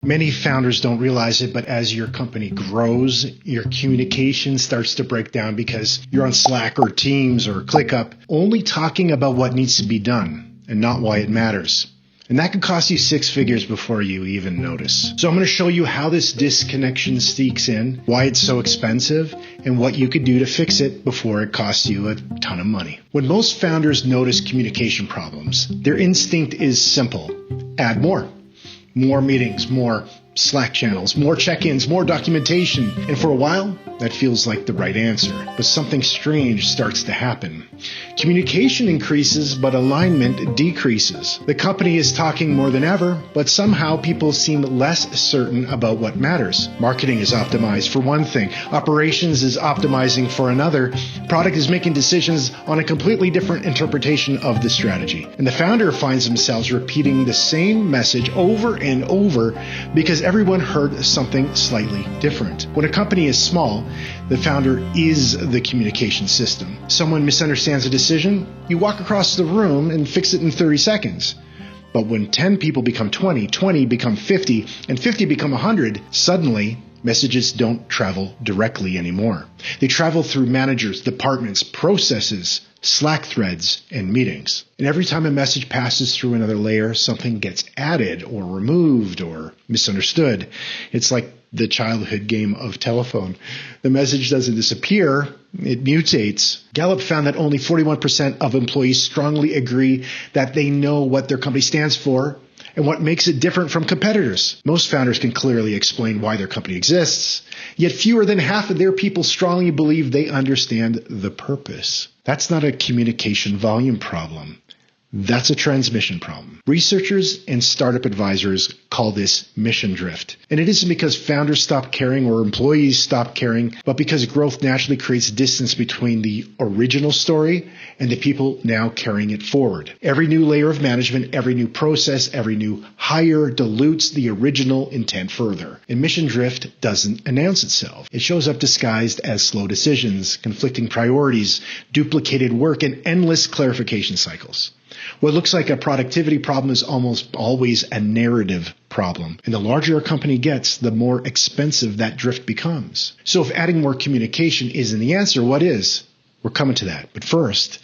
Many founders don't realize it, but as your company grows, your communication starts to break down because you're on Slack or Teams or ClickUp, only talking about what needs to be done and not why it matters. And that could cost you 6 figures before you even notice. So I'm going to show you how this disconnection sneaks in, why it's so expensive, and what you could do to fix it before it costs you a ton of money. When most founders notice communication problems, their instinct is simple. Add more. More meetings, more Slack channels, more check-ins, more documentation. And for a while, that feels like the right answer. But something strange starts to happen. Communication increases, but alignment decreases. The company is talking more than ever, but somehow people seem less certain about what matters. Marketing is optimized for one thing. Operations is optimizing for another. Product is making decisions on a completely different interpretation of the strategy. And the founder finds themselves repeating the same message over and over because everyone heard something slightly different. When a company is small, the founder is the communication system. Someone misunderstands a decision, you walk across the room and fix it in 30 seconds. But when 10 people become 20, 20 become 50, and 50 become 100, suddenly messages don't travel directly anymore. They travel through managers, departments, processes, Slack threads, and meetings. And every time a message passes through another layer, something gets added or removed or misunderstood. It's like the childhood game of telephone. The message doesn't disappear, it mutates. Gallup found that only 41% of employees strongly agree that they know what their company stands for and what makes it different from competitors. Most founders can clearly explain why their company exists, yet fewer than half of their people strongly believe they understand the purpose. That's not a communication volume problem. That's a transmission problem. Researchers and startup advisors call this mission drift. And it isn't because founders stop caring or employees stop caring, but because growth naturally creates distance between the original story and the people now carrying it forward. Every new layer of management, every new process, every new hire dilutes the original intent further. And mission drift doesn't announce itself. It shows up disguised as slow decisions, conflicting priorities, duplicated work, and endless clarification cycles. What looks like a productivity problem is almost always a narrative problem. And the larger a company gets, the more expensive that drift becomes. So if adding more communication isn't the answer, what is? We're coming to that. But first,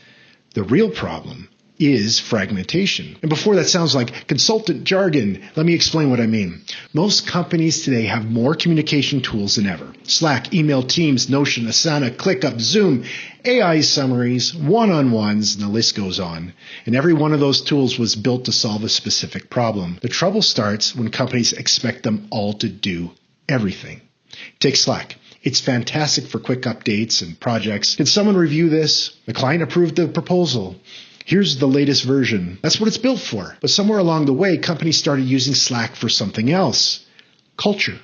the real problem is fragmentation. And before that sounds like consultant jargon, let me explain what I mean. Most companies today have more communication tools than ever. Slack, email, Teams, Notion, Asana, ClickUp, Zoom, AI summaries, one-on-ones, and the list goes on. And every one of those tools was built to solve a specific problem. The trouble starts when companies expect them all to do everything. Take Slack. It's fantastic for quick updates and projects. Can someone review this? The client approved the proposal. Here's the latest version. That's what it's built for. But somewhere along the way, companies started using Slack for something else. Culture,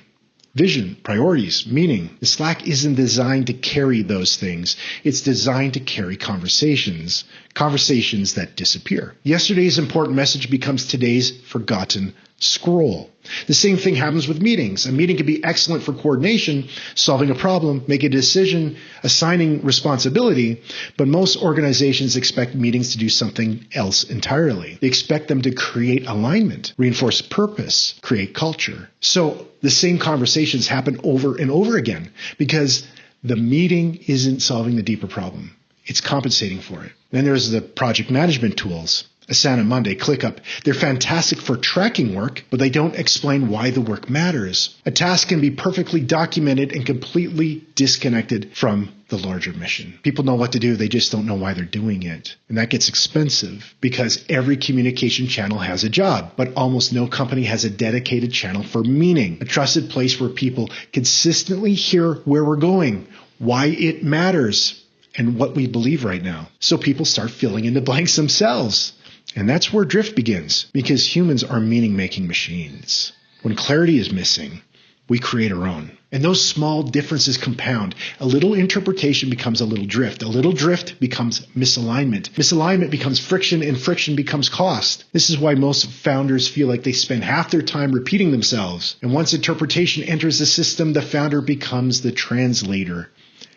vision, priorities, meaning. The Slack isn't designed to carry those things. It's designed to carry conversations that disappear. Yesterday's important message becomes today's forgotten scroll. The same thing happens with meetings. A meeting can be excellent for coordination, solving a problem, making a decision, assigning responsibility, but most organizations expect meetings to do something else entirely. They expect them to create alignment, reinforce purpose, create culture. So the same conversations happen over and over again because the meeting isn't solving the deeper problem. It's compensating for it. Then there's the project management tools. Asana, Monday, ClickUp. They're fantastic for tracking work, but they don't explain why the work matters. A task can be perfectly documented and completely disconnected from the larger mission. People know what to do, they just don't know why they're doing it. And that gets expensive because every communication channel has a job, but almost no company has a dedicated channel for meaning, a trusted place where people consistently hear where we're going, why it matters, and what we believe right now. So people start filling in the blanks themselves. And that's where drift begins, because humans are meaning-making machines. When clarity is missing, we create our own. And those small differences compound. A little interpretation becomes a little drift. A little drift becomes misalignment. Misalignment becomes friction, and friction becomes cost. This is why most founders feel like they spend half their time repeating themselves. And once interpretation enters the system, the founder becomes the translator,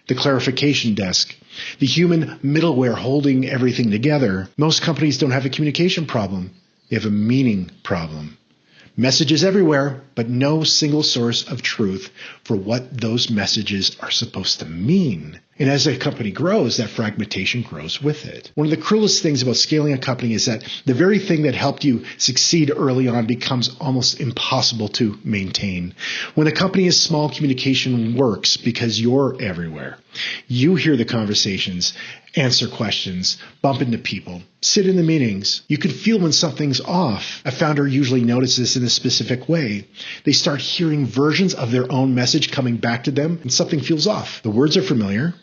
the clarification desk, the human middleware holding everything together. Most companies don't have a communication problem. They have a meaning problem. Messages everywhere, but no single source of truth for what those messages are supposed to mean. And as a company grows, that fragmentation grows with it. One of the cruelest things about scaling a company is that the very thing that helped you succeed early on becomes almost impossible to maintain. When a company is small, communication works because you're everywhere. You hear the conversations, answer questions, bump into people, sit in the meetings. You can feel when something's off. A founder usually notices in a specific way. They start hearing versions of their own message coming back to them, and something feels off. The words are familiar,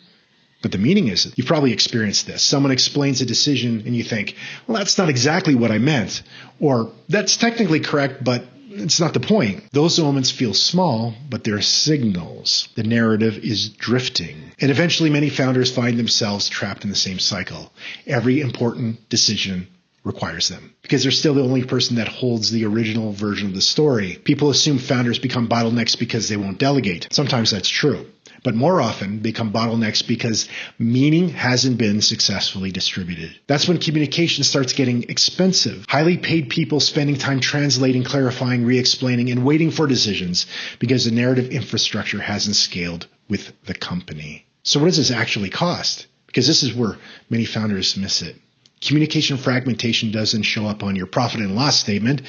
but the meaning isn't. You've probably experienced this. Someone explains a decision and you think, well, that's not exactly what I meant. Or that's technically correct, but it's not the point. Those moments feel small, but they're signals. The narrative is drifting. And eventually many founders find themselves trapped in the same cycle. Every important decision requires them because they're still the only person that holds the original version of the story. People assume founders become bottlenecks because they won't delegate. Sometimes that's true. But more often become bottlenecks because meaning hasn't been successfully distributed. That's when communication starts getting expensive. Highly paid people spending time translating, clarifying, re-explaining, and waiting for decisions because the narrative infrastructure hasn't scaled with the company. So what does this actually cost? Because this is where many founders miss it. Communication fragmentation doesn't show up on your profit and loss statement.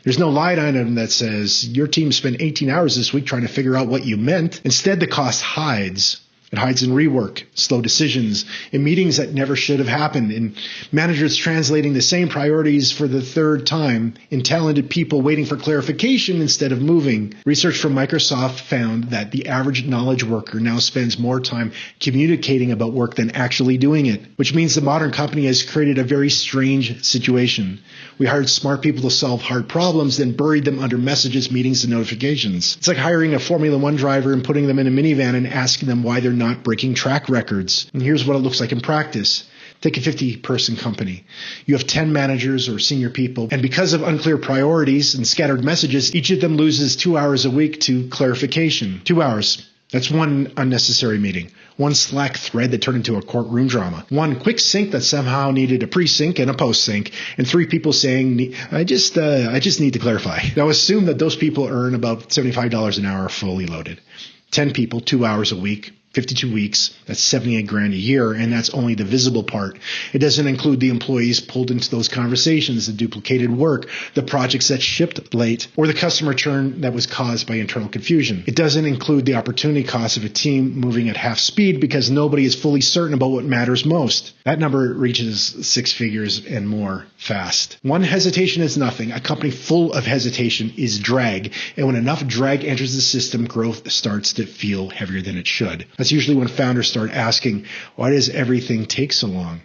There's no line item that says your team spent 18 hours this week trying to figure out what you meant. Instead, the cost hides. It hides in rework, slow decisions, in meetings that never should have happened, in managers translating the same priorities for the third time, in talented people waiting for clarification instead of moving. Research from Microsoft found that the average knowledge worker now spends more time communicating about work than actually doing it, which means the modern company has created a very strange situation. We hired smart people to solve hard problems, then buried them under messages, meetings, and notifications. It's like hiring a Formula One driver and putting them in a minivan and asking them why they're not breaking track records. And here's what it looks like in practice. Take a 50-person company. You have 10 managers or senior people, and because of unclear priorities and scattered messages, each of them loses 2 hours a week to clarification. 2 hours. That's one unnecessary meeting. One Slack thread that turned into a courtroom drama. One quick sync that somehow needed a pre-sync and a post-sync. And 3 people saying, I just need to clarify. Now assume that those people earn about $75 an hour fully loaded. 10 people, 2 hours a week. 52 weeks, that's $78,000 a year, and that's only the visible part. It doesn't include the employees pulled into those conversations, the duplicated work, the projects that shipped late, or the customer churn that was caused by internal confusion. It doesn't include the opportunity cost of a team moving at half speed because nobody is fully certain about what matters most. That number reaches 6 figures and more fast. One hesitation is nothing. A company full of hesitation is drag, and when enough drag enters the system, growth starts to feel heavier than it should. That's usually when founders start asking, why does everything take so long?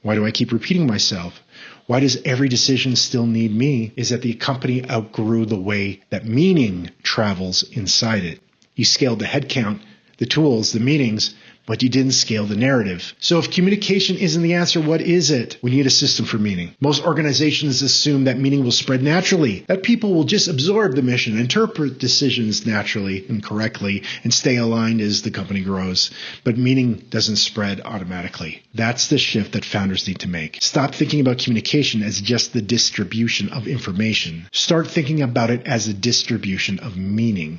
Why do I keep repeating myself? Why does every decision still need me? Is that the company outgrew the way that meaning travels inside it. You scaled the headcount, the tools, the meetings, but you didn't scale the narrative. So if communication isn't the answer, what is it? We need a system for meaning. Most organizations assume that meaning will spread naturally, that people will just absorb the mission, interpret decisions naturally and correctly, and stay aligned as the company grows. But meaning doesn't spread automatically. That's the shift that founders need to make. Stop thinking about communication as just the distribution of information. Start thinking about it as a distribution of meaning.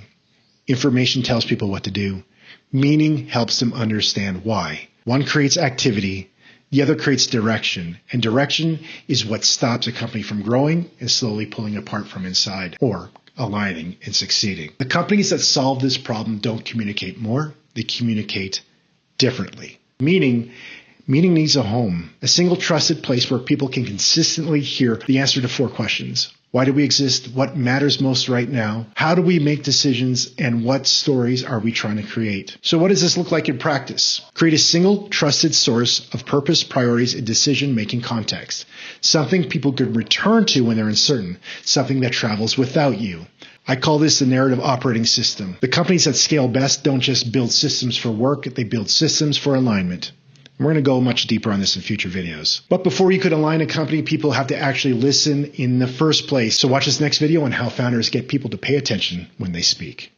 Information tells people what to do. Meaning helps them understand why. One creates activity, the other creates direction, and direction is what stops a company from growing and slowly pulling apart from inside, or aligning and succeeding. The companies that solve this problem don't communicate more, they communicate differently. Meaning needs a home, a single trusted place where people can consistently hear the answer to 4 questions. Why do we exist? What matters most right now? How do we make decisions? And what stories are we trying to create? So what does this look like in practice? Create a single trusted source of purpose, priorities, and decision-making context. Something people could return to when they're uncertain. Something that travels without you. I call this the narrative operating system. The companies that scale best don't just build systems for work, they build systems for alignment. We're going to go much deeper on this in future videos. But before you could align a company, people have to actually listen in the first place. So watch this next video on how founders get people to pay attention when they speak.